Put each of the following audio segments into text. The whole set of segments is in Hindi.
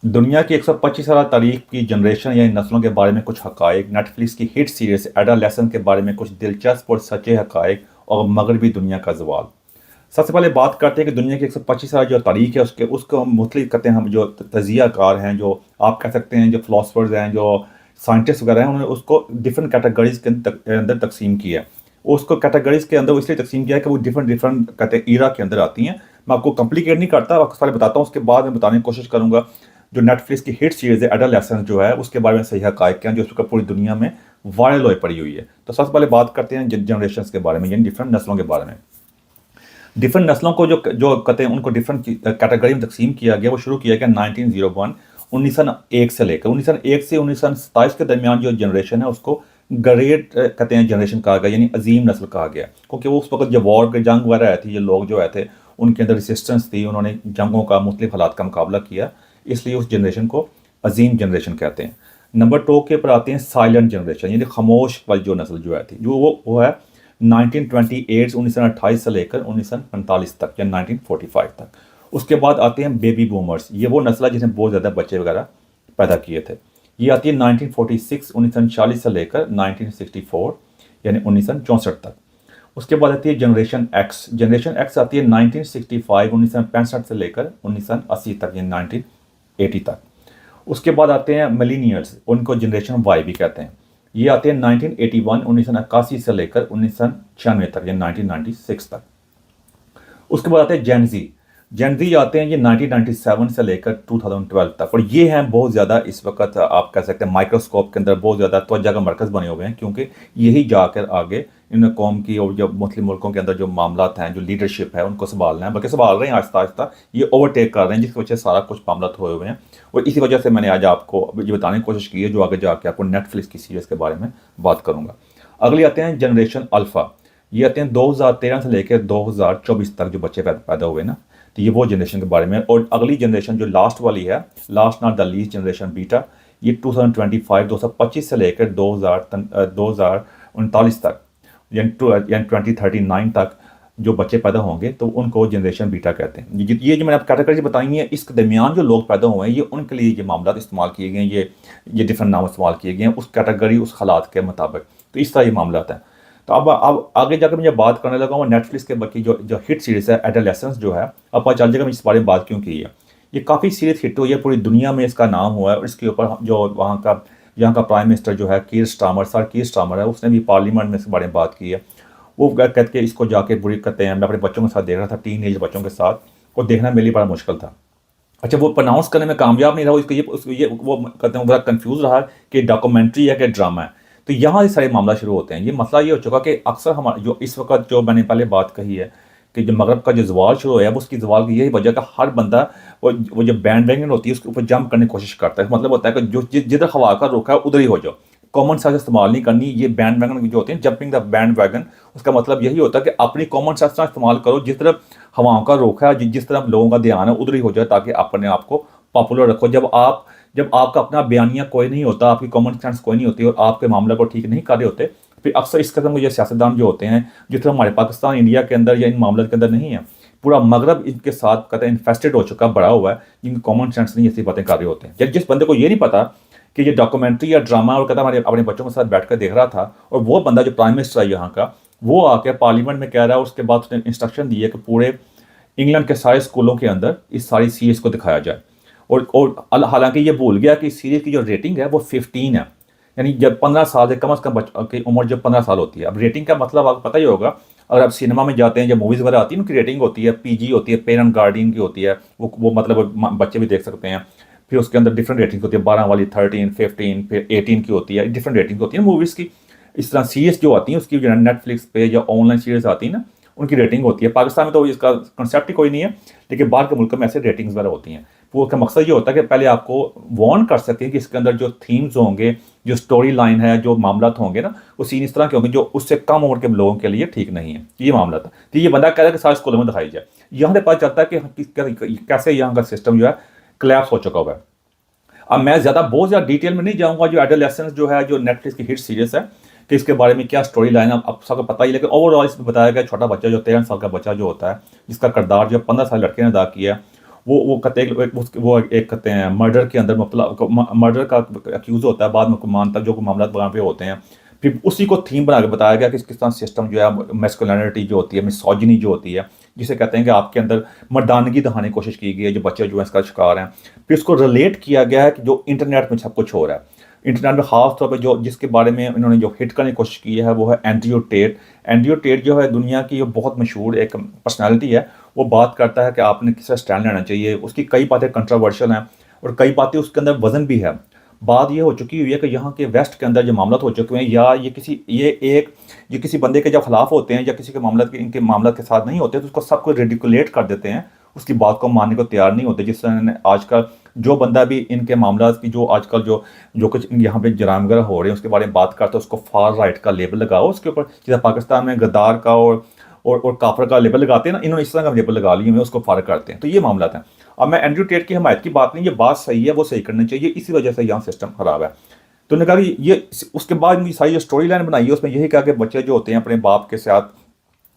दुनिया की 125 साल तारीख की जनरेशन या नस्लों के बारे में कुछ हक़ाइक़, नेटफ्लिक्स की हिट सीरीज़ एडोलेसेंस के बारे में कुछ दिलचस्प और सच्चे हक़ाइक़ और मगरबी दुनिया का ज़वाल। सबसे पहले बात करते हैं कि दुनिया की 125 साल जो तारीख है उसको मुख्तलिफ करते हैं हम जो तजियाकार हैं, जो आप कह सकते हैं जो फ़िलासफ़र्स हैं, जो साइंटिस्ट वगैरह हैं, उन्होंने उसको डिफरेंट कैटेगरीज़ के अंदर तकसीम किया है। उसको कैटेगरीज़ के अंदर इसलिए तकसीम किया है कि वो डिफरेंट डिफरेंट कहते ईरा के अंदर आती हैं। मैं आपको कॉम्प्लिकेट नहीं करता, आपको पहले बताता हूँ, उसके बाद मैं बताने की कोशिश करूँगा जो नेटफ्लिक्स की हिट सीरीज़ है एडोलेसेंस जो है उसके बारे में सही हक़ाइक़ क्या हैं जो उसका पूरी दुनिया में वायरल होए पड़ी हुई है। तो सबसे पहले बात करते हैं जनरेशंस के बारे में, यानी डिफरेंट नस्लों के बारे में। डिफरेंट नस्लों को जो जो कहते हैं उनको डिफरेंट कैटेगरी में तकसीम किया गया, वो शुरू किया गया 1901 1901 से लेकर 1901 से 1927 के दरमियान जो जनरेशन है उसको ग्रेट कहते हैं जनरेशन कहा गया, यानी अजीम नस्ल कहा गया, क्योंकि वो उस वक्त जब वॉर के जंग वगैरह आई थी, जो लोग जो आए थे उनके अंदर रेसिस्टेंस थी, उन्होंने जंगों का मुख्तलिफ हालात का मुकाबला किया, इसलिए उस जनरेशन को अजीम जनरेशन कहते हैं। नंबर 2 के ऊपर आते हैं साइलेंट जनरेशन, यानी खामोश वाली जो नस्ल जो आई थी, जो वो है 1928 1928 से लेकर 1945 तक या 1945 तक। उसके बाद आते हैं बेबी बूमर्स, ये वो नस्ल है जिसने बहुत ज़्यादा बच्चे वगैरह पैदा किए थे। ये आती है 1946 1940 से लेकर 1964 यानी 1964 तक। उसके बाद आती है जनरेशन एक्स आती है 1965 1965 से लेकर 1980 तक यानी 1980 तक। उसके बाद आते हैं मिलीनियर्स, उनको जनरेशन वाई भी कहते हैं। ये आते हैं 1981 1981 से लेकर 1996 तक यानी 1996 तक। उसके बाद आते हैं जेनजी आते हैं ये 1997 से लेकर 2012 तक, और ये हैं बहुत ज़्यादा इस वक्त आप कह सकते हैं माइक्रोस्कोप के अंदर बहुत ज़्यादा तवज्जो का मरकज़ बने हुए हैं, क्योंकि यही जाकर आगे इन कौम की और जो मुस्लिम मुल्कों के अंदर जो मामलात हैं, जो लीडरशिप है, उनको संभालना है, बल्कि संभाल रहे हैं आहिस्ता आहिस्ता, ये ओवरटेक कर रहे हैं, जिसकी वजह से सारा कुछ मामलात हुए हुए हैं। और इसी वजह से मैंने आज आपको ये बताने की कोशिश की है, जो आगे जाके आपको नेटफ्लिक्स की सीरीज़ के बारे में बात करूँगा। अगली आते हैं जनरेशन अल्फ़ा, ये आते हैं 2013 से लेकर 2024 तक जो बच्चे पैदा हुए ना, तो ये वो जनरेशन के बारे में। और अगली जनरेशन जो लास्ट वाली है, last not the least generation beta, ये 2025 2025 से लेकर 2039 तक यानी 2039 तक जो बच्चे पैदा होंगे तो उनको जनरेशन बीटा कहते हैं। ये जो मैंने आप कैटेगरी बताई है, इस दरमियान जो लोग पैदा हुए हैं, ये उनके लिए ये मामला इस्तेमाल किए गए हैं, ये डिफरेंट नाम इस्तेमाल किए गए हैं उस कैटेगरी उस हालात के मुताबिक। तो इस तरह ये मामला है। तो अब आगे जाकर मैं जब बात करने लगा हूँ नेटफ्लिक्स के बाकी जो हिट सीरीज़ है एडोलेसेंस जो है, अब पता चल जाएगा मैं इस बारे में बात क्यों की है। ये काफ़ी सीरीज हिट हुई है, पूरी दुनिया में इसका नाम हुआ है, और इसके ऊपर जो यहाँ का प्राइम मिनिस्टर जो है कीर स्टारमर है, उसने भी पार्लियामेंट में इस बारे में बात की है। वो कहते के इसको जाके बुरी करते हैं। मैं अपने बच्चों के साथ देख रहा था, टीन एज बच्चों के साथ, और देखना मेरे लिए बड़ा मुश्किल था। अच्छा, वो प्रोनाउंस करने में कामयाब नहीं रहा, ये वो कहते हैं बड़ा कंफ्यूज रहा कि डॉक्यूमेंट्री है कि ड्रामा है। तो यहाँ से सारे मामला शुरू होते हैं। ये मसला ये हो चुका कि अक्सर हमारा जो इस वक्त जो मैंने पहले बात कही है कि जो मगरब का जो जवाल शुरू हुआ है, उसकी जवाल की यही वजह का हर बंदा वो जो बैंड वैगन होती है उसके ऊपर जंप करने की कोशिश करता है। मतलब होता है कि जो जिधर हवा का रुख है उधर ही हो जाओ, कॉमन सेंस इस्तेमाल नहीं करनी। ये बैंड वैगन जो होते हैं, जंपिंग द बैंड वैगन, उसका मतलब यही होता है कि अपनी कॉमन सेंस का इस्तेमाल करो, जिस तरफ हवाओं का रुख है, जिस तरफ लोगों का ध्यान है उधर ही हो जाए, ताकि अपने आप को पॉपुलर रखो। जब आपका अपना बयानिया कोई नहीं होता, आपकी कॉमन सेंस कोई नहीं होती और आपके मामले को ठीक नहीं कर रहे होते, फिर अक्सर इस कदम के सियासतदान जो होते हैं, जिस तरह हमारे पाकिस्तान इंडिया के अंदर या इन मामलों के अंदर नहीं है, पूरा मगरब इनके साथ कहते हैं इन्फेस्टेड हो चुका, बड़ा हुआ है, जिनकी कॉमन सेंस नहीं ऐसी बातें कर रहे होते हैं। जिस बंदे को ये नहीं पता कि ये डॉक्यूमेंट्री या ड्रामा, और कहता हमारे अपने बच्चों के साथ बैठ कर देख रहा था, और वो बंदा जो प्राइम मिनिस्टर है यहाँ का, वो आके पार्लियामेंट में कह रहा है, उसके बाद उसने इंस्ट्रक्शन दी है कि पूरे इंग्लैंड के सारे स्कूलों के अंदर इस सारी सीरीज़ को दिखाया जाए। और हालांकि ये भूल गया कि इस सीरीज़ की जो रेटिंग है वो 15 है, यानी जब 15 साल से कम से कम की उम्र जब 15 साल होती है। अब रेटिंग का मतलब आपको पता ही होगा, अगर आप सिनेमा में जाते हैं, जब मूवीज़ वगैरह आती है उनकी रेटिंग होती है पीजी होती है, पेरेंट गार्डियन की होती है, वो मतलब बच्चे भी देख सकते हैं। फिर उसके अंदर डिफरेंट रेटिंग होती है, 12 वाली, 13, 15, फिर 18 की होती है, डिफरेंट रेटिंग होती है मूवीज़ की। इस तरह सीरीज़ जो आती हैं उसकी जो नेटफ्लिक्स पे या ऑनलाइन सीरीज़ आती है ना, उनकी रेटिंग होती है। पाकिस्तान में तो इसका कंसेप्ट ही कोई नहीं है, लेकिन बाहर के मुल्कों में ऐसे रेटिंग्स वगैरह होती हैं। वो का मकसद ये होता है कि पहले आपको वार्न कर सकें कि इसके अंदर जो थीम्स होंगे, जो स्टोरी लाइन है, जो मामला होंगे ना, वो सीन इस तरह के होंगे जो उससे कम उम्र के लोगों के लिए ठीक नहीं है। ये मामला था। तो ये बंदा कह रहा है कि सारे स्कूलों में दिखाई जाए। यहाँ से पता चलता है कि कैसे यहाँ का सिस्टम जो है क्लैप्स हो चुका हुआ है। अब मैं बहुत ज़्यादा डिटेल में नहीं जाऊँगा। जो एडोलेसेंस जो है, जो नेटफ्लिक्स की हिट सीरीज़ है, कि इसके बारे में क्या स्टोरी लाइन है अब सबको पता ही, लेकिन ओवरऑल इसमें बताया गया छोटा बच्चा, जो 13 साल का बच्चा जो होता है, जिसका किरदार जो 15 साल लड़के ने अदा किया, वो कहते हैं वो एक कहते हैं मर्डर के अंदर मर्डर का अक्यूज होता है, बाद में मानता जो मामला वहाँ पे होते हैं। फिर उसी को थीम बना के बताया गया कि किस तरह सिस्टम जो है मैस्कुलिनिटी जो होती है, मिसोजिनी जो होती है, जिसे कहते हैं कि आपके अंदर मर्दानगी दिखाने की कोशिश की गई है, जो बच्चे जो है इसका शिकार हैं। फिर उसको रिलेट किया गया है कि जो इंटरनेट में सब कुछ हो रहा है। इंटरनेट में खास तौर पे जो जिसके बारे में इन्होंने जो हिट करने की कोशिश की है वो है एंड्रयू टेट। एंड्रयू टेट जो है दुनिया की जो बहुत मशहूर एक पर्सनालिटी है। वो बात करता है कि आपने किस तरह स्टैंड लेना चाहिए। उसकी कई बातें कंट्रोवर्शियल हैं और कई बातें उसके अंदर वजन भी है। बात ये हो चुकी हुई है कि यहाँ के वेस्ट के अंदर जो मामला हो चुके हैं, या ये किसी बंदे के जब खिलाफ होते हैं या किसी के मामला के इनके मामला के साथ नहीं होते तो उसको सबको रेडिकुलेट कर देते हैं, उसकी बात को मानने को तैयार नहीं होते। जिस तरह आजकल जो बंदा भी इनके मामला की जो आजकल जो कुछ यहाँ पे जराइम वगैरह हो रहे हैं उसके बारे में बात करते हैं, उसको फार राइट का लेबल लगाओ उसके ऊपर। जैसे पाकिस्तान में गद्दार का और काफर का लेबल लगाते हैं ना, इन्होंने इस तरह का लेबल लगा लिया, उसको फार करते हैं। तो ये मामला था। अब मैं एंड्रयू टेट की हमायत की बात नहीं, ये बात सही है, वो सही करनी चाहिए, इसी वजह से यहाँ सिस्टम खराब है। तो उन्होंने कहा कि ये उसके बाद इनकी सारी जो स्टोरी लाइन बनाई है उसमें यही कहा कि बच्चे जो होते हैं अपने बाप के साथ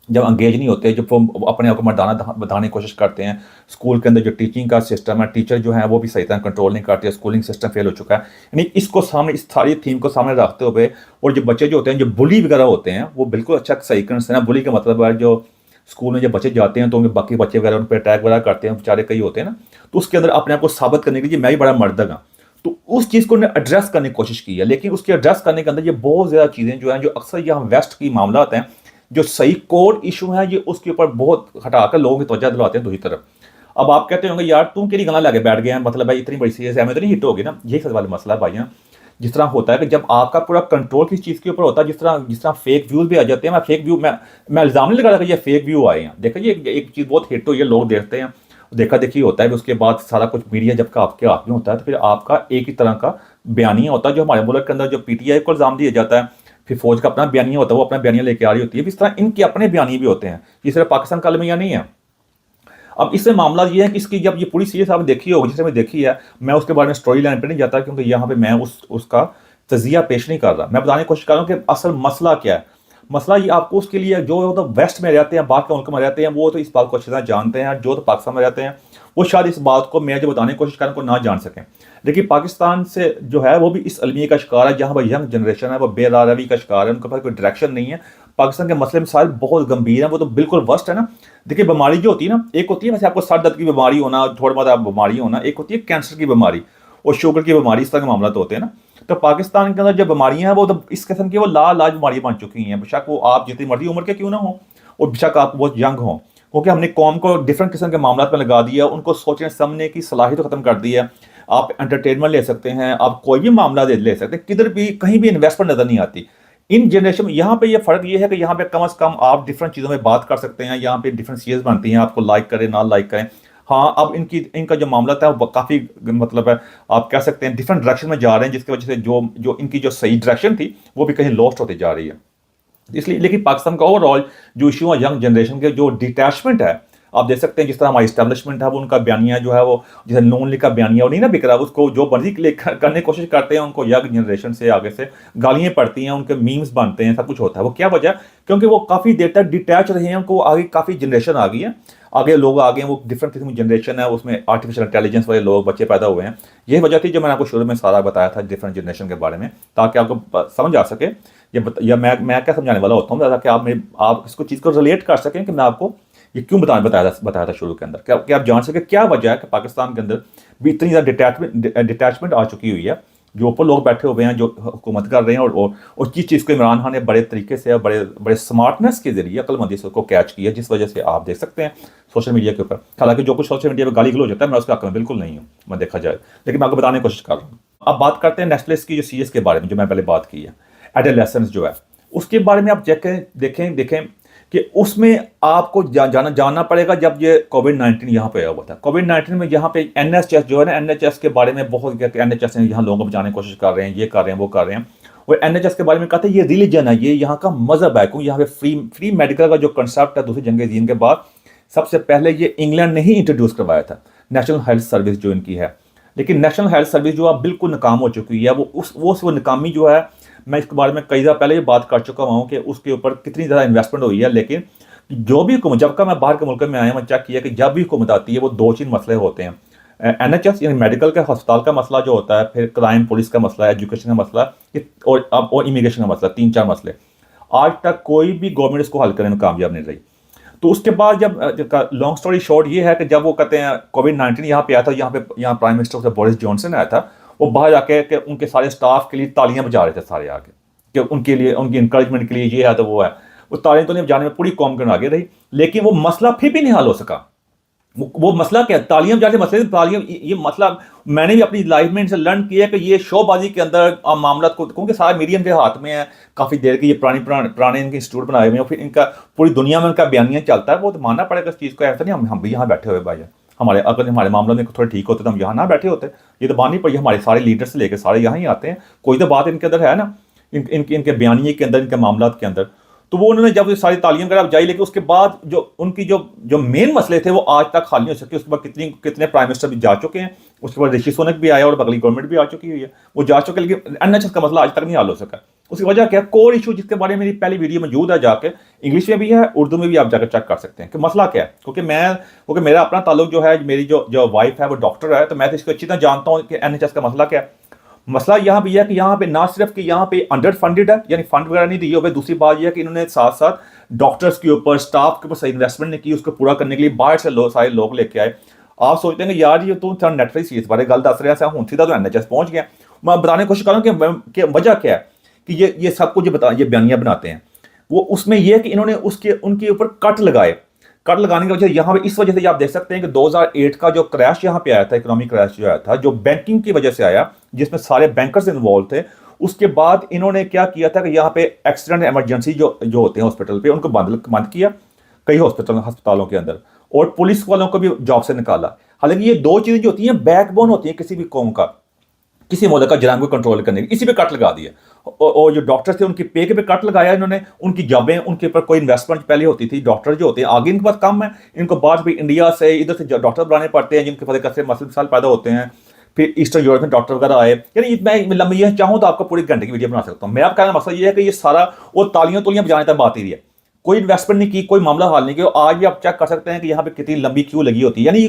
जब अंगेज नहीं होते, जब वो अपने आप को मर्दाना बताने की कोशिश करते हैं, स्कूल के अंदर जो टीचिंग का सिस्टम है, टीचर जो है वो भी सही तरह कंट्रोल नहीं करते, स्कूलिंग सिस्टम फेल हो चुका है। यानी इसको सामने, इस सारी थीम को सामने रखते हुए, और जो बच्चे जो होते हैं जो बुली वगैरह होते हैं वो बिल्कुल अच्छा सही करते हैं। बुली का मतलब है जो स्कूल में जब बच्चे जाते हैं तो उनके बाकी बच्चे वगैरह उन पर अटैक वगैरह करते हैं, बेचारे कई होते हैं ना, तो उसके अंदर अपने आप को साबित करने के लिए मैं ही बड़ा मर्द हूँ, तो उस चीज़ को उन्होंने एड्रेस करने की कोशिश की है। लेकिन उसके एड्रेस करने के अंदर ये बहुत ज़्यादा चीज़ें जो हैं जो अक्सर यहाँ वेस्ट की मामला होते हैं, जो सही कोर इशू है ये उसके ऊपर बहुत हटाकर लोगों की तवज्जो दिलवाते हैं दूसरी तरफ। अब आप कहते होंगे यार तुम केड़ी गल्लां लैके बैठ गए हैं, मतलब भाई इतनी बड़ी सीरीज है, तो नहीं हिट होगी ना। यही सबसे वाला मसला है भाई। जिस तरह होता है कि जब आपका पूरा कंट्रोल किसी चीज़ के ऊपर होता है, जिस तरह फेक व्यूज़ भी आ जाते हैं। मैं इल्ज़ाम नहीं लगा रहा कि ये फेक व्यू आए हैं। देखा ये एक चीज़ बहुत हिट हुई है, लोग देखते हैं, देखा देखी होता है, उसके बाद सारा कुछ मीडिया जब का आपके हाथ में होता है तो फिर आपका एक ही तरह का बयानिया होता है। जो हमारे मुल्क के अंदर जो पीटीआई को इल्ज़ाम दिया जाता है, फिर फौज का अपना बयानिया होता है, वो अपना बयानिया लेके आ रही होती है। इस तरह इनके अपने बयानिए भी होते हैं, इस तरह पाकिस्तान काल में या नहीं है। अब इससे मामला ये है कि इसकी जब ये पूरी सीरीज आपने देखी होगी, जिसे मैं देखी है, मैं उसके बारे में स्टोरी लाइन पर नहीं जाता क्योंकि यहाँ पे मैं उसका तजिया पेश नहीं कर रहा। मैं बताने की कोशिश कर रहा हूँ कि असल मसला क्या है। मसला ये आपको उसके लिए जो तो वेस्ट में रहते हैं, बाकी मुल्क में रहते हैं, वो तो इस बात को अच्छी तरह जानते हैं। जो तो पाकिस्तान में रहते हैं वो शायद इस बात को मैं जो बताने की कोशिश कर रहा हूँ ना जान सकें। लेकिन पाकिस्तान से जो है वो भी इस अलमिया का शिकार है, जहाँ पर यंग जनरेशन है वो बेरारवी का शिकार है, उनके पास कोई डायरेक्शन नहीं है। पाकिस्तान के मसले मसाइल बहुत गंभीर हैं, वो तो बिल्कुल वर्स्ट है ना। देखिए बीमारी जो होती है ना, एक होती है वैसे आपको सर दर्द की बीमारी होना, थोड़ा बहुत आप बीमारी होना, एक होती है कैंसर की बीमारी और शुगर की बीमारी, इस तरह के मामला तो होते हैं ना। तो पाकिस्तान के अंदर जो बीमारियां हैं वो तो इस किस्म की वो लाज बीमारियां बन चुकी हैं। बेशक वो आप जितनी मर्जी उम्र के क्यों ना हो और बेशक आप बहुत यंग हो, क्योंकि हमने कौम को डिफरेंट किस्म के मामला में लगा दिया, उनको सोचने समझने की सलाहियत खत्म कर दी है। आप एंटरटेनमेंट ले सकते हैं, आप कोई भी मामला ले सकते हैं, किधर भी कहीं भी इन्वेस्टमेंट नजर नहीं आती। इन जनरेशन में यहाँ पे ये फ़र्क ये है कि यहाँ पे कम से कम आप डिफरेंट चीज़ों में बात कर सकते हैं, यहाँ पे डिफरेंट चीज़ बनती हैं, आपको लाइक करें ना लाइक करें। हाँ, अब इनका जो मामला था वो काफ़ी मतलब है, आप कह सकते हैं डिफरेंट डायरेक्शन में जा रहे हैं, जिसकी वजह से जो इनकी जो सही डायरेक्शन थी वो भी कहीं लॉस्ट होती जा रही है। इसलिए लेकिन पाकिस्तान का ओवरऑल जो इशू है यंग जनरेशन के, जो डिटैचमेंट है, आप देख सकते हैं जिस तरह हमारी इस्टेब्लिशमेंट है वो उनका बयानिया जो है वो जैसे नॉन लीग का बयानिया वो नहीं ना बिक रहा, उसको जो मर्जी करने की कोशिश करते हैं, उनको यंग जनरेशन से आगे से गालियाँ पड़ती हैं, उनके मीम्स बनते हैं, सब कुछ होता है। वो क्या वजह है? क्योंकि वो काफ़ी देर तक डिटैच रहे हैं, उनको आगे काफ़ी जनरेशन आ गई है, आगे लोग आ गए हैं, वो डिफरेंट किस्म की जनरेशन है, उसमें आर्टिफिशियल इंटेलिजेंस वाले लोग बच्चे पैदा हुए हैं। यही वजह थी जो मैंने आपको शुरू में सारा बताया था डिफरेंट जनरेशन के बारे में, ताकि आपको समझ आ सके। या मैं क्या समझाने वाला होता हूँ ताकि आप इसको चीज़ को रिलेट कर सकें कि मैं आपको ये क्यों बताया था शुरू के अंदर, क्या आप जान सके क्या वजह है कि पाकिस्तान के अंदर भी इतनी ज़्यादा डिटैचमेंट आ चुकी हुई है। जो ऊपर लोग बैठे हुए हैं जो हुकूमत कर रहे हैं, और किस चीज़ को इमरान खान ने बड़े तरीके से बड़े बड़े स्मार्टनेस के जरिए अक्लमंदी से उसको कैच किया, जिस वजह से आप देख सकते हैं सोशल मीडिया के ऊपर। हालांकि जो कुछ सोशल मीडिया पर गाली गलौज होता है मैं उसके हक में बिल्कुल नहीं हूँ, मैं देखा जाए, लेकिन मैं आपको बताने की कोशिश कर रहा हूँ। अब बात करते हैं नेटफ्लिक्स की जो सीरीज़ के बारे में जो मैं पहले बात की है, एडोलेसेंस जो है उसके बारे में आप देखें कि उसमें आपको जानना पड़ेगा। जब ये कोविड-19 यहाँ पे आया हुआ था, कोविड-19 में यहाँ पे एनएचएस जो है ना, एनएचएस के बारे में बहुत एनएचएस यहाँ लोगों को बचाने की कोशिश कर रहे हैं, ये कर रहे हैं वो कर रहे हैं। और एनएचएस के बारे में कहते हैं ये रिलीजन है, ये यहाँ का मजहब है, क्योंकि यहाँ पे फ्री मेडिकल का जो कंसेप्ट है दूसरी जंग अज़ीम के बाद सबसे पहले ये इंग्लैंड ने ही इंट्रोड्यूस करवाया था, नेशनल हेल्थ सर्विस जो इनकी है। लेकिन नेशनल हेल्थ सर्विस जो अब बिल्कुल नाकाम हो चुकी है, वो नाकामी जो है, मैं इसके बारे में कई बार पहले ये बात कर चुका हूँ कि उसके ऊपर कितनी ज़्यादा इन्वेस्टमेंट हुई है, लेकिन जो भी हुकूमत, जब का मैं बाहर के मुल्क में आया, मैं चेक किया कि जब भी हुकूमत आती है वो दो तीन मसले होते हैं। NHS यानी मेडिकल का अस्पताल का मसला जो होता है, फिर क्राइम पुलिस का मसला है, एजुकेशन का मसला, और इमिग्रेशन का मसला, तीन चार मसले। आज तक कोई भी गवर्नमेंट इसको हल करने में कामयाब नहीं रही। तो उसके बाद जब लॉन्ग स्टोरी शॉर्ट ये है कि जब वो कहते हैं कोविड-19 यहाँ पे आया था, यहाँ प्राइम मिनिस्टर से बोरिस जॉनसन आया था, वो बाहर जाके कि उनके सारे स्टाफ के लिए तालियां बजा रहे थे सारे आके, कि उनके लिए, उनकी इंकरेजमेंट के लिए ये है तो वो है। वो तालियां तो नहीं बजाने में पूरी कौम के आगे रही, लेकिन वो मसला फिर भी नहीं हल हो सका। वो मसला क्या, तालियां बजाने मसले, तालियां, ये मसला मैंने भी अपनी लाइफ में इनसे लर्न किया कि ये शोबाजी के अंदर मामला को, क्योंकि सारा मीडियम के हाथ में है, काफ़ी देर के ये पुराने इनके इंस्टीट्यूट बनाए हुए हैं, फिर इनका पूरी दुनिया में उनका बयानिया चलता है, वो तो मानना पड़ेगा इस चीज़ को। ऐसा नहीं हम भी यहाँ बैठे हुए भाई, हमारे अगर हमारे मामलों में थोड़े ठीक होते तो हम यहाँ ना बैठे होते। ये तो माननी पड़ी, हमारे सारे लीडर से लेकर सारे यहाँ ही आते हैं, कोई तो बात इनके अंदर है ना, इनके बयानिए के अंदर, इनके मामला के अंदर। तो वो उन्होंने जब सारी तालियां वगैरह बजाई, लेकिन उसके बाद जो उनकी जो मेन मसले थे वो आज तक हल नहीं हो सके। उसके बाद कितने प्राइम मिनिस्टर भी जा चुके हैं, उसके बाद ऋषि सुनक भी आया और अगली गवर्नमेंट भी आ चुकी हुई है, वो जा चुके, लेकिन NHS का मसला आज तक नहीं हल हो सका। उसकी वजह क्या, कोर इशू, जिसके बारे में मेरी पहली वीडियो मौजूद है, जाके इंग्लिश में भी है, उर्दू में भी आप जाकर चेक कर सकते हैं कि मसला क्या है। क्योंकि मेरा अपना ताल्लुक जो है, मेरी जो वाइफ है वो डॉक्टर है, तो मैं तो इसको अच्छी तरह जानता हूँ कि NHS का मसला क्या है। मसला यहाँ भी है कि यहाँ पे ना सिर्फ कि यहाँ पे अंडर फंडेड है, यानी फंड वगैरह नहीं दिए हुए, दूसरी बात यह है कि इन्होंने साथ साथ डॉक्टर्स के ऊपर, स्टाफ के ऊपर सही इन्वेस्टमेंट नहीं की, उसको पूरा करने के लिए बाहर से सारे लोग लेके आए। आप सोचते हैं कि यार ये तू नेटफ्लिक्स इस बारे गल दस रहा हूँ, सीधा तो NHS पहुंच गया। मैं बताने की कोशिश कर रहा हूँ कि वजह क्या है कि ये सब कुछ ये बयानियां बनाते हैं। वो उसमें यह है कि इन्होंने उनके ऊपर कट लगाने की वजह यहाँ पे, इस वजह से आप देख सकते हैं कि 2008 का जो क्रैश यहाँ पे आया था, इकोनॉमिक क्रैश जो आया था, जो बैंकिंग की वजह से आया, जिसमें सारे बैंकर्स इन्वॉल्व थे, उसके बाद इन्होंने क्या किया था कि यहाँ पे एक्सीडेंट इमरजेंसी जो होते हैं हॉस्पिटल पे, उनको बंद किया कई अस्पतालों के अंदर, और पुलिस वालों को भी जॉब से निकाला। हालांकि ये दो चीजें जो होती हैं बैकबोन होती हैं किसी भी कौम का, किसी मुल्क का जराइम को कंट्रोल करने की, इसी पे कट लगा दिया। और जो डॉक्टर थे उनकी पे के पे कट लगाया इन्होंने, उनकी जॉबें, उनके ऊपर कोई इन्वेस्टमेंट पहले होती थी। डॉक्टर जो होते हैं आगे इनके पास कम है, इनको बाद में इंडिया से, इधर से डॉक्टर बनाने पड़ते हैं, जिनके फतेह कैसे मसले मसाल पैदा होते हैं, फिर ईस्टर्न यूरोप में डॉक्टर वगैरह आए। यानी मैं लंबी ये चाहूँ तो आपको पूरी घंटे की वीडियो बना सकता हूँ। मेरा कहने का मसला ये है कि ये सारा वो तालियां बजाने तक बात ही रही है, कोई इन्वेस्टमेंट नहीं की, कोई मामला हल नहीं किया। आज भी आप चेक कर सकते हैं कि यहाँ पे कितनी लंबी क्यू लगी होती है। यानी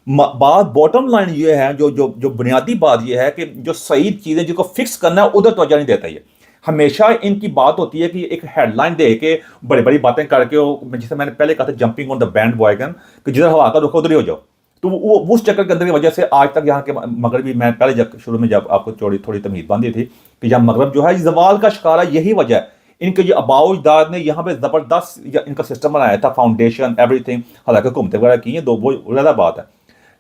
बात, बॉटम लाइन ये है, जो बुनियादी बात ये है कि जो सही चीजें जिनको फिक्स करना है उधर तवज्जो नहीं देता। ये हमेशा इनकी बात होती है कि एक हेडलाइन दे के बड़ी बड़ी बातें करके, जिसे मैंने पहले कहा था jumping on the band wagon, कि जिधर हवा का रुख उधर ही हो जाओ। तो वो उस चक्कर के अंदर की वजह से आज तक यहाँ के मगरबी, मैं पहले जब शुरू में जब आपको थोड़ी तमहीद बांधी थी कि यहाँ मगरब जो है जवाल का शिकार है, यही वजह है। इनके जो अबाउ अजदाद ने यहाँ पे जबरदस्त इनका सिस्टम बनाया था, फाउंडेशन एवरीथिंग, हालांकि हुकूमतें वगैरह की हैं, वो ज़्यादा बात है,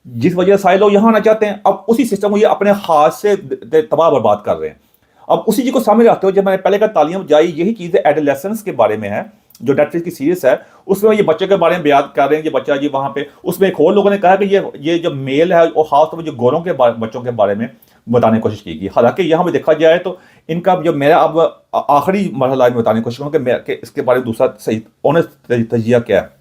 जिस वजह से सारे लोग यहाँ आना चाहते हैं। अब उसी सिस्टम को ये अपने हाथ से तबाह बर्बाद कर रहे हैं। अब उसी चीज को सामने रखते हो, जब मैंने पहले का तालियां बजाई, यही चीज़ एडोलेसेंस के बारे में है, जो नेटफ्लिक्स की सीरीज है, उसमें ये बच्चे के बारे में बयान कर रहे हैं, ये बच्चा जी वहाँ पे, उसमें एक और लोगों ने कहा कि ये जो मेल है, और खासतौर पर जो गोरों के बच्चों के बारे में बताने की कोशिश की गई। हालांकि यहाँ पे देखा जाए तो इनका जो मेरा अब आखिरी मरहला में बताने की कोशिश करूँ कि इसके बारे में दूसरा सही ऑनेस्ट तजिया क्या है।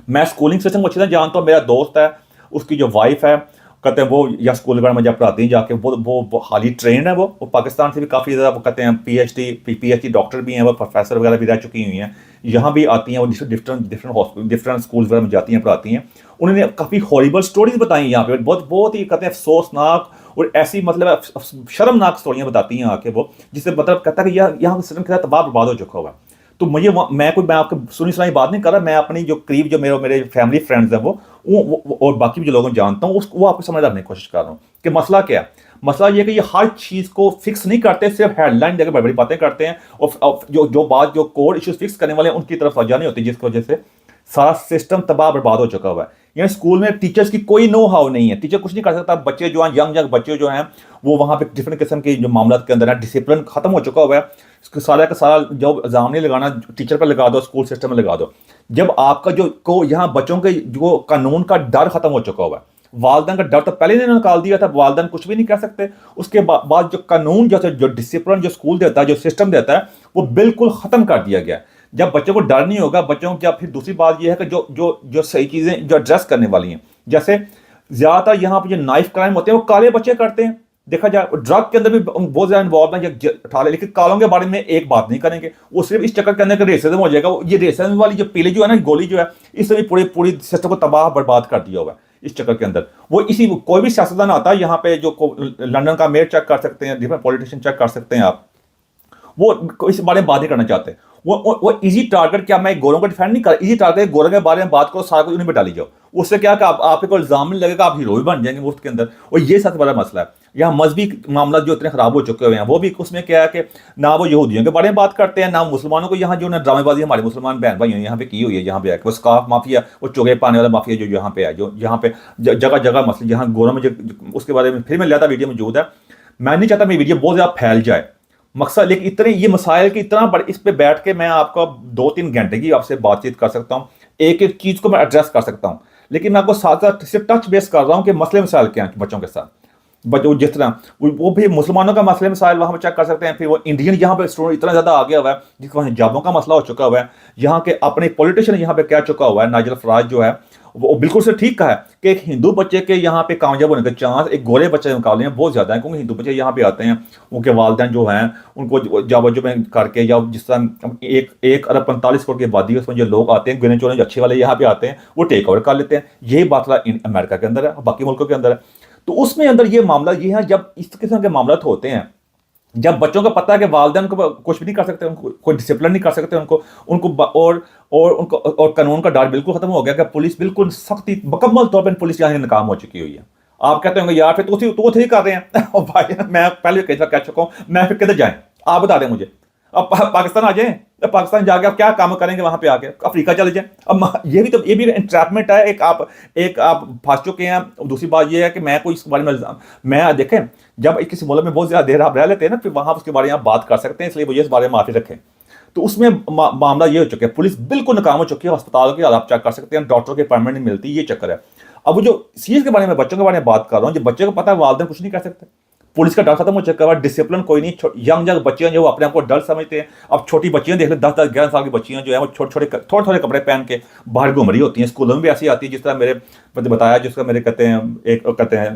मैं स्कूलिंग सिस्टम को अच्छी तरह जानता हूँ। मेरा दोस्त है, उसकी जो वाइफ है, कहते हैं वो या स्कूल वगैरह में जब पढ़ाती हैं जाके, वो हाली ट्रेंड है। वो पाकिस्तान से भी काफ़ी ज़्यादा, वो कहते हैं PhD डॉक्टर भी हैं, वो प्रोफेसर वगैरह भी रह चुकी हुई हैं, यहाँ भी आती हैं, वो डिफरेंट स्कूल वगैरह में जाती हैं, पढ़ाती हैं। उन्होंने काफ़ी हॉरिबल स्टोरीज बताई यहाँ पे, बहुत ही कहते हैं अफसोसनाक और ऐसी मतलब शर्मनाक स्टोरियाँ बताती हैं आके वो, जिससे मतलब कहता है कि यहाँ का सिस्टम के साथ तबाह बर्बाद हो चुका हुआ है। तो मैं आपको सुनी सुनाई बात नहीं कर रहा, मैं अपनी जो करीब जो मेरे फैमिली फ्रेंड्स हैं वो और बाकी भी जो लोगों को जानता हूँ, वो आपको समझ रखने की कोशिश कर रहा हूँ कि मसला क्या है। मसला ये कि ये हर चीज़ को फिक्स नहीं करते, सिर्फ हेडलाइन देकर बड़ी बड़ी बातें करते हैं, और जो कोर इश्यूज फिक्स करने वाले हैं उनकी तरफ वजह नहीं होती, जिसकी वजह से सारा सिस्टम तबाह बर्बाद हो चुका हुआ है। यानी स्कूल में टीचर्स की कोई नो हाउ नहीं है, टीचर कुछ नहीं कर सकता। बच्चे जो हैं, यंग बच्चे जो हैं, वो वहाँ पे डिफरेंट किस्म के जो मामला के अंदर है, डिसिप्लिन खत्म हो चुका हुआ है। सारा का सारा जो इल्ज़ाम नहीं लगाना, टीचर पर लगा दो, स्कूल सिस्टम में लगा दो। जब आपका यहाँ बच्चों के जो कानून का डर खत्म हो चुका हुआ है, वालदैन का डर तो पहले ही निकाल दिया था, वालदैन कुछ भी नहीं कह सकते। उसके बाद जो कानून, जो डिसिप्लिन जो स्कूल देता है, जो सिस्टम देता है, वो बिल्कुल ख़त्म कर दिया गया। जब बच्चों को डर नहीं होगा, बच्चों को, फिर दूसरी बात यह है कि जो सही चीज़ें जो एड्रेस करने वाली हैं, जैसे ज़्यादातर यहाँ पर जो नाइफ क्राइम होते हैं वो काले बच्चे करते हैं, देखा जाए ड्रग के अंदर भी बहुत ज्यादा इन्वॉल्व है, उठा ले, लेकिन कालों के बारे में एक बात नहीं करेंगे। वो सिर्फ इस चक्कर के अंदर रेसिज्म हो जाएगा। ये रेसिज्म वाली जो पीली जो है ना गोली जो है, इसने पूरी पूरी सिस्टम को तबाह बर्बाद कर दिया हुआ है इस चक्कर के अंदर। वो इसी कोई भी सियासतदान आता है यहाँ पे, जो लंदन का मेयर चेक कर सकते हैं, डिफरेंट पॉलिटिशियन चेक कर सकते हैं आप, वो इस बारे में बात नहीं करना चाहते। वो इजी टारगेट, क्या मैं गोरों का डिफेंड नहीं कर, इजी टारगेट गोरों के बारे में बात करो, सारा कुछ उन्हीं पे डाली जाओ। उससे क्या कि आप को इल्जाम नहीं लगेगा, आप हीरो भी बन जाएंगे मुफ्त के अंदर। और ये सबसे बड़ा मसला है। यहाँ मजहबी मामला जो इतने खराब हो चुके हुए हैं, वो भी उसमें क्या है कि ना वो यहूदियों के बारे में बात करते हैं, ना मुसलमानों को। यहाँ जो ना ड्रामेबाजी हमारे मुसलमान बहन भाई यहाँ पे की हुई है, यहाँ पे वो स्काफ माफिया, वो चोगे पाने वाला माफिया जो यहाँ पे है, जो यहाँ पे जगह जगह मसले, यहाँ गोरों में उसके बारे में फिर मैं लिया था, वीडियो मौजूद है। मैं नहीं चाहता मेरी वीडियो बहुत ज़्यादा फैल जाए मकसद, लेकिन इतने ये मसाइल की इतना बड़े, इस पे बैठ के मैं आपको 2-3 घंटे की आपसे बातचीत कर सकता हूँ, एक एक चीज़ को मैं एड्रेस कर सकता हूँ। लेकिन मैं आपको साथ साथ सिर्फ टच बेस कर रहा हूँ कि मसले मसाइल क्या हैं बच्चों के साथ। बच्चों जिस तरह वो भी मुसलमानों का मसले मसाइल वहाँ पर चेक कर सकते हैं। फिर वो इंडियन यहाँ पे स्टूडेंट इतना ज़्यादा आ गया हुआ है, जिसको हिजाबों का मसला हो चुका हुआ है। यहाँ के अपने पॉलिटिशियन यहाँ पे कह चुका हुआ है, नाइजल फराज जो है, वो बिल्कुल से ठीक कहा है कि एक हिंदू बच्चे के यहाँ पे कामयाब होने के चांस एक गोरे बच्चे के मुकाबले में बहुत ज़्यादा है। क्योंकि हिंदू बच्चे यहाँ पे आते हैं, उनके वालिदैन जो हैं उनको जावजो में करके, या जिस तरह 1 अरब 45 करोड़ की आबादी है, उसमें जो लोग आते हैं गिने चुने जो अच्छे वाले यहाँ पे आते हैं, वो टेक ओवर कर लेते हैं। यही बात अमेरिका के अंदर है, बाकी मुल्कों के अंदर है। तो उसमें अंदर ये मामला ये है, जब इस किस्म के मामला होते हैं, जब बच्चों को पता है कि वालिदैन को कुछ भी नहीं कर सकते, उनको कोई डिसिप्लिन नहीं कर सकते, और कानून का डर बिल्कुल खत्म हो गया कि पुलिस बिल्कुल सख्ती मुकम्मल तौर पर पुलिस यहाँ नाकाम हो चुकी हुई है। आप कहते होंगे यार फिर तो ही कर रहे हैं भाई मैं पहले कई बार कह चुका हूँ, मैं फिर किधर जाएं आप बता दें मुझे। अब पाकिस्तान आ जाएं, पाकिस्तान जाके आप क्या काम करेंगे वहां पे आके, अफ्रीका चले जाएं। अब ये भी इंट्रैपमेंट है, एक आप फंस चुके हैं। दूसरी बात ये है कि मैं कोई इस बारे में मैं देखें, जब किसी मुल्क में बहुत ज्यादा देर आप रह लेते हैं ना, फिर वहां उसके बारे में आप बात कर सकते हैं, इसलिए वो इस बारे में माफी रखें। तो उसमें मामला ये हो चुका है, पुलिस बिल्कुल नाकाम हो चुकी है, अस्पताल के आप चेक कर सकते हैं, डॉक्टर की अपॉइंटमेंट नहीं मिलती, ये चक्कर है। अब वो जो सीएस के बारे में, बच्चों के बारे में बात कर रहा हूँ, जो बच्चे को पता है वालिदैन कुछ नहीं कर सकते, पुलिस का डर खत्म हो चुका है, डिसिप्लिन कोई नहीं। यंग बच्चे हैं जो अपने आप को डर समझते हैं। अब छोटी बच्चियां देख ले, 10-11 साल की बच्चियां जो है, वो थोड़े थोड़े कपड़े पहन के बाहर घूम रही होती हैं। स्कूलों में भी ऐसी आती है, जिस तरह मेरे बताया, जिसका मेरे कहते हैं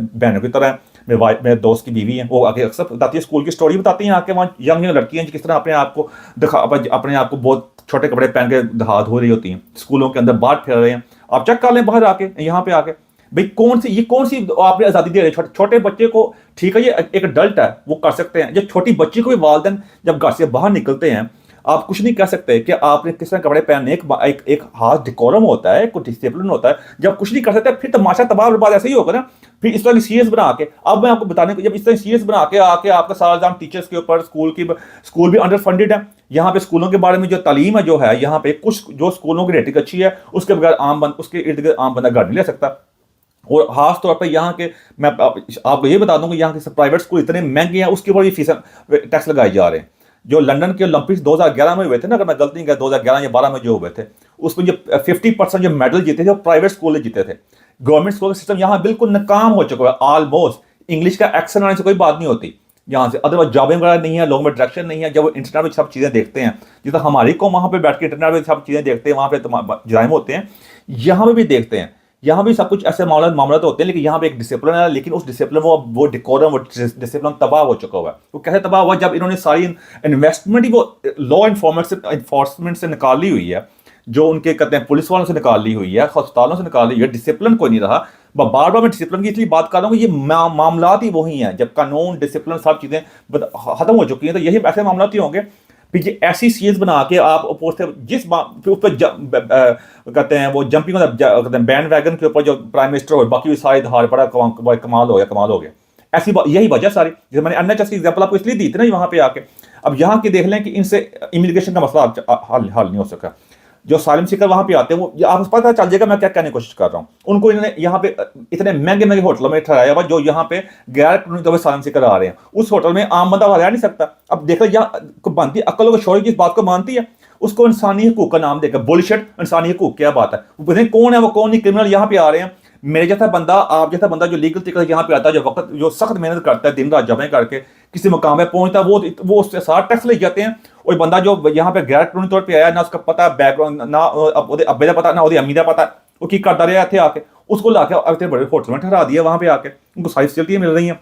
बहनों की तरह मेरे दोस्त की बीवी है, वो आगे अक्सर बताती है, स्कूल की स्टोरी बताती हैं आके, वहाँ यंग लड़कियां किस तरह अपने आप को बहुत छोटे कपड़े पहन के हाथ धो रही होती हैं, स्कूलों के अंदर बाहर फिर रहे हैं। आप चेक कर लें बाहर आके, यहाँ पे आके, भाई कौन सी आपने आज़ादी दे रहे हैं छोटे बच्चे को। ठीक है, ये एक अडल्ट है, वो कर सकते हैं। जब छोटी बच्ची को भी वालिदैन जब घर से बाहर निकलते हैं, आप कुछ नहीं कह सकते कि आपने किस तरह कपड़े पहनने, एक हाथ डिकोरम होता है, कुछ डिसिप्लिन होता है। जब कुछ नहीं कर सकते, फिर तमाशा तबाह बर्बाद ऐसे ही होगा ना। फिर इस तरह की सीरियस बना के, अब मैं आपको बताने को, जब इस तरह सीरियस बना के आके आपका सारा इल्जाम टीचर्स के ऊपर, स्कूल भी अंडर फंडेड है। यहाँ पे स्कूलों के बारे में जो तालीम है जो है, यहाँ पे कुछ जो स्कूलों की रेटिंग अच्छी है, उसके बगैर उसके इर्द गिर्द आम बंदा घर नहीं ले सकता। और खास तौर पर यहाँ के, मैं आपको ये बता दूंगा, यहाँ के प्राइवेट स्कूल इतने महंगे हैं, उसके ऊपर भी फीस टैक्स लगाए जा रहे हैं। जो लंदन के ओलंपिक्स 2011 में हुए थे ना, अगर मैं गलती नहीं कर, 2011 या 12 में जो हुए थे, उसमें जो 50% जो मेडल जीते थे वो प्राइवेट स्कूल ने जीते थे। गवर्नमेंट स्कूल का सिस्टम यहाँ बिल्कुल नाकाम हो चुका है ऑलमोस्ट। इंग्लिश का एक्सेंट आने से कोई बात नहीं होती यहाँ से, अदरवाइज जॉबिंग वगैरह नहीं है, लोगों में डायरेक्शन नहीं है। जब वो इंटरनेट में सब चीज़ें देखते हैं, जिस तरह हमारी को वहाँ पे बैठ के इंटरनेट में सब चीज़ें देखते हैं, वहाँ पे जराइम होते हैं, यहाँ पे भी देखते हैं। यहाँ भी सब कुछ ऐसे मामला तो होते हैं, लेकिन यहाँ पे एक डिसिप्लिन है, लेकिन उस डिसिप्लिन वो डिकोरम, वो डिसिप्लिन तबाह हो चुका हुआ है। वो कैसे तबाह हुआ, जब इन्होंने सारी इन्वेस्टमेंट ही वो लॉ इन्फोर्समेंट से निकाल ली हुई है, जो उनके कहते हैं पुलिस वालों से निकाल ली हुई है, अस्पतालों से निकाल ली हुई है, डिसिप्लिन कोई नहीं रहा। बार बार मैं डिसिप्लिन की इसलिए बात कर रहा हूँ, ये मामला ही वही हैं। जब कानून, डिसिप्लिन, सब चीज़ें खत्म हो चुकी हैं, तो यही ऐसे मामला ही होंगे। फिर ये ऐसी सीएस बना के आप उस पर कहते हैं वो जंपिंग, कहते हैं बैंड वैगन के ऊपर जो प्राइम मिनिस्टर और बाकी भी सारे धार पड़ा, कमाल हो गया। ऐसी यही वजह सारी, जैसे मैंने एनएचएस की एग्जाम्पल आपको इसलिए दी थी ना वहाँ पे आके। अब यहाँ के देख लें कि इनसे इमिग्रेशन का मसला हल नहीं हो सका। जो सालिम सीकर वहाँ पे आते हैं, वो आपको पता चल जाएगा मैं क्या कहने की कोशिश कर रहा हूँ। उनको इन्होंने यहाँ पे इतने महंगे होटलों में ठहराया हुआ, जो यहाँ पे गैर कानूनी तौर पर सालिम सीकर आ रहे हैं। उस होटल में आम बंदा रह नहीं सकता। अब देखो यहाँ बनती अक्ल को छोड़, जिस बात को मानती है उसको इंसानी हकूक का नाम देकर बुलशिट, इंसानी हकूक क्या बात है। वो पता नहीं कौन है, वो कौन नहीं, क्रिमिनल यहाँ पे आ रहे हैं। मेरे जैसा बंदा, आप जैसा बंदा जो लीगल तरीके से यहाँ पे आता है, जो सख्त मेहनत करता है, दिन रात जमें करके किसी मुकाम पे पहुंचता है, वो उससे सारा टैक्स ले जाते हैं। और बंदा जो यहाँ पे गैर कानूनी तौर पे आया, ना उसका पता बैकग्राउंड, ना अब्बे का पता, ना अम्मी का पता, वो की करता रहा थे आके, उसको लाके बड़े होटल में ठहरा दिया, वहां पे आके उनको सारी फैसिलिटियां मिल रही हैं।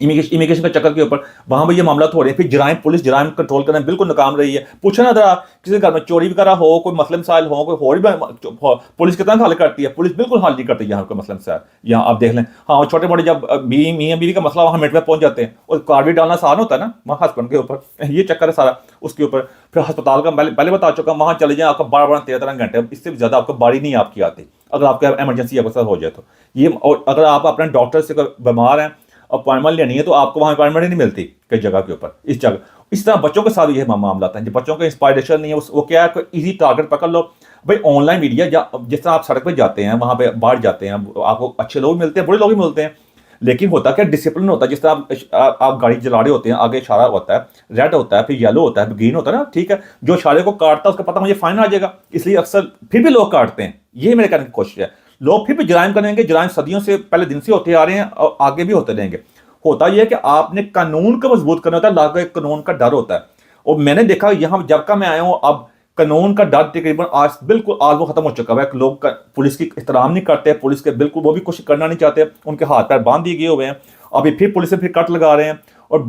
इमिग्रेशन का चक्कर के ऊपर वहां पर ये मामला हो रहे हैं। फिर जराइम, पुलिस जराइम कंट्रोल करने में बिल्कुल नाकाम रही है। पूछो ना जरा, किसी घर में चोरी वगैरह हो, कोई मसले मसाइल हो, कोई और भी पुलिस कितना हल करती है? पुलिस बिल्कुल हल नहीं करती यहाँ कोई मसले मसाइल। यहाँ आप देख लें, हाँ छोटे मोटे जब मियाँ बीवी का मसला वहाँ मिनट में पहुंच जाते हैं, और कार भी डालना आसान होता है ना वहाँ हस्बैंड के ऊपर, ये चक्कर है सारा उसके ऊपर। फिर अस्पताल का पहले बता चुका, वहाँ चले जाए आपका 12-13 घंटे, इससे ज़्यादा आपको बारी नहीं आपकी आती अगर आपका एमरजेंसी आपके साथ हो जाए तो। ये, और अगर आप अपने डॉक्टर से बीमार हैं, अपॉइंटमेंट लेनी है, तो आपको वहाँ अपॉइंटमेंट ही नहीं मिलती कई जगह के ऊपर, इस जगह। इस तरह बच्चों के साथ ये मामला था, जो बच्चों का इंस्पायरेशन नहीं है, वो क्या है, इजी टारगेट पकड़ लो भाई। ऑनलाइन मीडिया, जिस तरह आप सड़क पर जाते हैं, वहाँ पे बाहर जाते हैं, आपको अच्छे लोग मिलते हैं, बुरे लोग भी मिलते हैं, लेकिन होता क्या, डिसिप्लिन होता है। जिस तरह आप गाड़ी चला रहे होते हैं, आगे इशारा होता है, रेड होता है, फिर येलो होता है, फिर ग्रीन होता है ना, ठीक है। जो इशारे को काटता है उसका पता मुझे फाइन आ जाएगा, इसलिए अक्सर फिर भी लोग काटते हैं। ये मेरे कहने की कोशिश है। लोग फिर भी जराइम करेंगे, जराइम सदियों से पहले दिन से होते आ रहे हैं और आगे भी होते रहेंगे। होता यह है कि आपने कानून को मजबूत करना होता है, लागू कानून का डर होता है। और मैंने देखा यहाँ जब का मैं आया हूँ, अब कानून का डर तकरीबन आज बिल्कुल आज वो खत्म हो चुका है। लोग पुलिस की एहतराम नहीं करते, पुलिस के बिल्कुल वो भी कुछ करना नहीं चाहते, उनके हाथ पैर बांध दिए गए हुए हैं। अभी फिर पुलिस से फिर कट लगा रहे हैं, और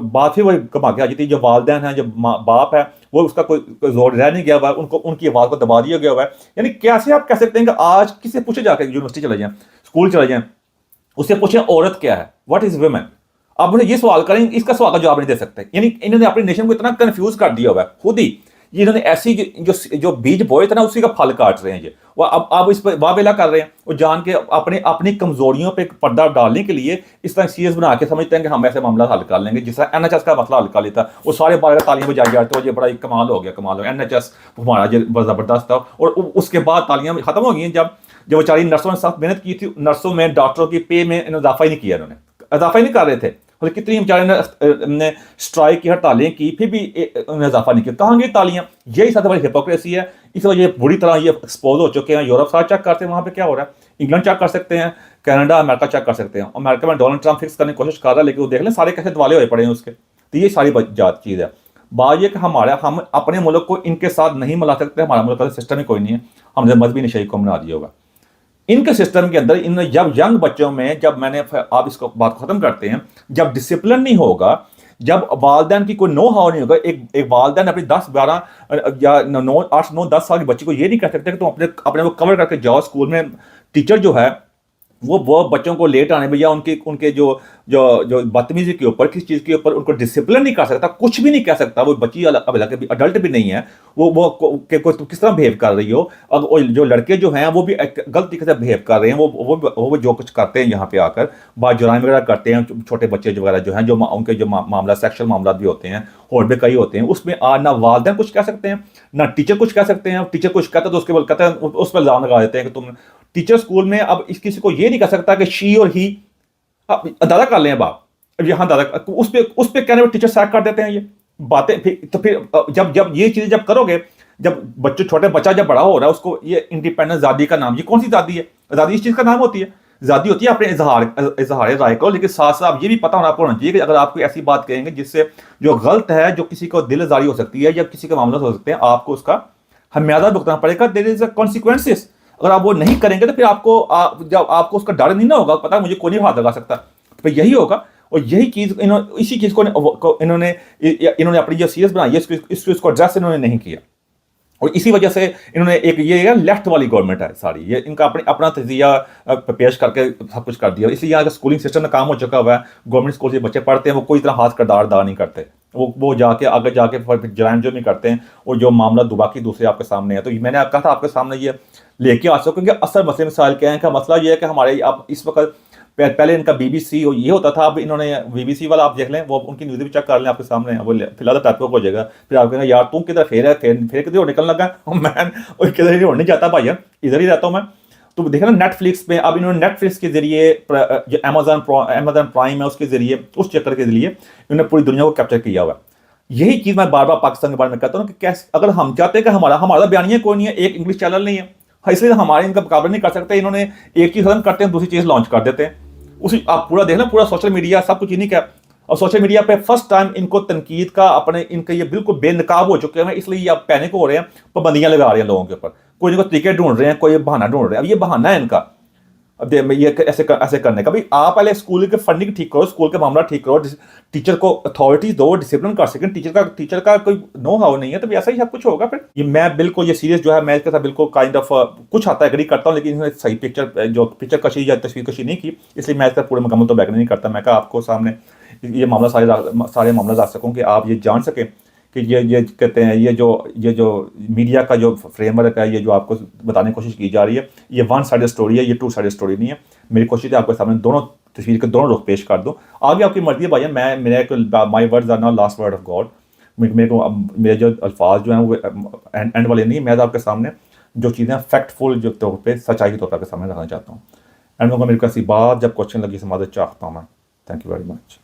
बात फिर वही कमा के आ जाती है। जो वालदैन हैं, जो बाप है, वो उसका कोई जोर रह नहीं गया हुआ है, उनको उनकी आवाज़ को दबा दिया गया हुआ है। यानी कैसे आप कह सकते हैं कि आज किसी पूछे जाकर यूनिवर्सिटी चले जाएं, स्कूल चले जाएं, उससे पूछें औरत क्या है, व्हाट इज वुमेन, आप मुझे ये सवाल करें, इसका सवाल का जवाब नहीं दे सकते। यानी इन्होंने अपनी नेशन को इतना कंफ्यूज कर दिया हुआ है खुद ही। ये इन्होंने ऐसी जो बीज बोए थे ना, उसी का फल काट रहे हैं ये। वो अब इस पर वावेला कर रहे हैं, और जान के अपनी कमजोरियों पे पर्दा डालने के लिए इस तरह सीरियस बना के समझते हैं कि हम ऐसे मामला हल कर लेंगे। जिस तरह एनएचएस का मसला हल कर लेता, वो सारे 12 तालियां बजाई जाते हो, ये बड़ा कमाल हो गया, कमाल हो गया, एनएचएस हमारा जो ज़बरदस्त था। और उसके बाद तालियां खत्म हो गई जब बेचारी नर्सों ने सख्त मेहनत की थी। नर्सों में, डॉक्टरों की पे में इजाफा ही नहीं किया, इन्होंने इजाफा ही नहीं कर रहे थे। और कितनी बेचारे ने स्ट्राइक की, हड़तालें की, फिर भी उन्होंने इजाफा नहीं किया। कहाँ गई तालियां? यही सबसे बड़ी हिपोक्रेसी है। इस वजह बुरी तरह ये एक्सपोज हो चुके हैं। यूरोप साथ चेक करते हैं वहाँ पे क्या हो रहा है, इंग्लैंड चेक कर सकते हैं, कनाडा अमेरिका चेक कर सकते हैं। अमेरिका में डोनाल्ड ट्रंप फिक्स करने की कोशिश कर रहा है, लेकिन वो देख लें सारे कैसे दिवाले हुए पड़े हैं उसके। तो ये सारी जात चीज़ है। बात ये कि हम अपने मुल्क को इनके साथ नहीं मिला सकते। हमारा मुल्क का सिस्टम ही कोई नहीं है, हमने मजहबी नशे को बना दिया होगा। इनके सिस्टम के अंदर इन जब यंग बच्चों में, जब मैंने, आप इसको बात खत्म करते हैं, जब डिसिप्लिन नहीं होगा, जब वालदैन की कोई नो हाउ नहीं होगा। एक वालदैन अपनी 10-12 या 8-9-10 साल की बच्ची को ये नहीं कह सकते कि तुम अपने को कवर करके जाओ स्कूल में। टीचर जो है वो बच्चों को लेट आने में या उनके जो जो जो बदतमीजी के ऊपर, किस चीज़ के ऊपर उनको डिसिप्लिन नहीं कर सकता, कुछ भी नहीं कह सकता। वो बच्ची हालांकि अडल्ट भी नहीं है, वो किस तरह बिहेव कर रही हो। और जो लड़के जो हैं वो भी गलत तरीके से बिहेव कर रहे हैं। वो जो कुछ करते हैं यहाँ पे आकर, बात जुराइम वगैरह करते हैं, छोटे बच्चे वगैरह जो हैं, जो उनके जो मामला सेक्शुअल मामला भी होते हैं और भी कई होते हैं, उसमें ना वालदैन कुछ कह सकते हैं, ना टीचर कुछ कह सकते हैं। टीचर कुछ कहता है तो उसके बाद कहते हैं, उस पर इल्जाम लगा देते हैं कि तुम टीचर स्कूल में। अब इस किसी को ये नहीं कह सकता कि शी और ही, दादा कर लें बाप, अब यहाँ दादा, उस पे कहने पर टीचर सैक कर देते हैं ये बातें। फिर जब ये चीज़ें जब करोगे, जब छोटे बच्चा जब बड़ा हो रहा है, उसको ये इंडिपेंडेंस आज़ादी का नाम, ये कौन सी आज़ादी है? आज़ादी इस चीज़ का नाम होती है। आज़ादी होती है अपने इजहार राय को, लेकिन साथ साथ ये भी पता होना आपको होना चाहिए कि अगर आप कोई ऐसी बात कहेंगे जिससे जो गलत है, जो किसी को दिल आज़ारी हो सकती है या किसी के मामले हो सकते हैं, आपको उसका हमेशा भुगतना पड़ेगा। There is a consequences. अगर आप वो नहीं करेंगे तो फिर जब आपको उसका डर नहीं ना होगा, पता है मुझे कोई नहीं हाथ लगा सकता, तो यही होगा। और यही चीज़ इसी चीज़ को इन्होंने अपनी जो सीरियस बनाई है, इसको एड्रेस इन्होंने नहीं किया। और इसी वजह से इन्होंने एक ये लेफ्ट वाली गवर्नमेंट है सारी, ये इनका अपना तजिया पेश करके सब कुछ कर दिया। इसलिए यहाँ का स्कूलिंग सिस्टम में काम हो चुका हुआ है। गवर्नमेंट स्कूल से बच्चे पढ़ते हैं, वो कोई तरह हाथ करदार नहीं करते, वो जाके आगे जाके जराइम जो नहीं करते हैं। और जो मामला बाकी दूसरे आपके सामने है, तो मैंने कहा था आपके सामने ये लेके आ सको, क्योंकि असल मसले मिसाइल क्या है का मसला ये है कि हमारे अब इस वक्त, पहले इनका बीबीसी ये होता था, अब इन्होंने बीबीसी वाला आप देख लें, वो उनकी न्यूज़ भी चेक कर लें आपके सामने, वो फिलहाल टॉपिक हो जाएगा। फिर आप कहेंगे यार तुम किधर फिर किधर और निकलने लगा, मैं किधर ही नहीं जाता भाई, इधर ही रहता हूँ मैं। तो देखा ना नेटफ्लिक्स पे, अब इन्होंने नेटफ्लिक्स के जरिए, जो अमेजन प्राइम है उसके जरिए, उस चक्कर के जरिए इन्होंने पूरी दुनिया को कैप्चर किया हुआ है। यही चीज़ मैं बार बार पाकिस्तान के बारे में कहता हूँ कि कैसे, अगर हम चाहते हैं कि हमारा बयानिया कोई नहीं है, एक इंग्लिश चैनल नहीं है, इसलिए हमारे इनका मुकाबला नहीं कर सकते। इन्होंने एक चीज़ खत्म करते हैं, दूसरी चीज़ लॉन्च कर देते हैं। उसी आप पूरा देख लें, पूरा सोशल मीडिया सब कुछ इन्हीं का। और सोशल मीडिया पे फर्स्ट टाइम इनको तनकीद का इनके ये बिल्कुल बेनकाब हो चुके हैं, इसलिए आप पैनिक हो रहे हैं, पाबंदियां लगा रहे हैं लोगों के ऊपर, कोई ना कोई तरीके ढूंढ रहे हैं, कोई बहाना ढूंढ रहे हैं। अब ये बहाना है इनका, ये ऐसे करने का भाई, आप पहले स्कूल के फंडिंग ठीक करो, स्कूल का मामला ठीक करो, टीचर को अथॉरिटीज दो, डिसिप्लिन कर सकें। टीचर का कोई नो हाउ नहीं है, तो ऐसा ही सब कुछ होगा। फिर ये मैं बिल्कुल ये सीरियस जो है, मैं इसके साथ बिल्कुल काइंड ऑफ कुछ हद तक एग्री करता हूँ, लेकिन इसने सही पिक्चर कशी या तस्वीर कशी नहीं की, इसलिए मैं इसका पूरे मुकम्मल तो बैक नहीं करता। मैं कहा आपको सामने ये मामला सारे मामला ला सकूँ कि आप ये जान सकें कि ये कहते हैं, ये जो मीडिया का जो फ्रेमवर्क है, ये जो आपको बताने की कोशिश की जा रही है, ये वन साइडेड स्टोरी है, ये टू साइडेड स्टोरी नहीं है। मेरी कोशिश है आपके सामने दोनों तस्वीर के दोनों रुख पेश कर दूं। आगे आपकी मर्जी है भाई, my words are not last word of God. मेरे को मेरे जो अल्फाज जो हैं वो एंड वाले नहीं, मैं तो आपके सामने जो चीज़ें फैक्टफुल जो तौर पर, सच्चाई के तौर पर आपके सामने रखना चाहता हूँ। एंड मेरे को ऐसी बात जब क्वेश्चन लगी समाज चाहता हूँ मैं। Thank you very much.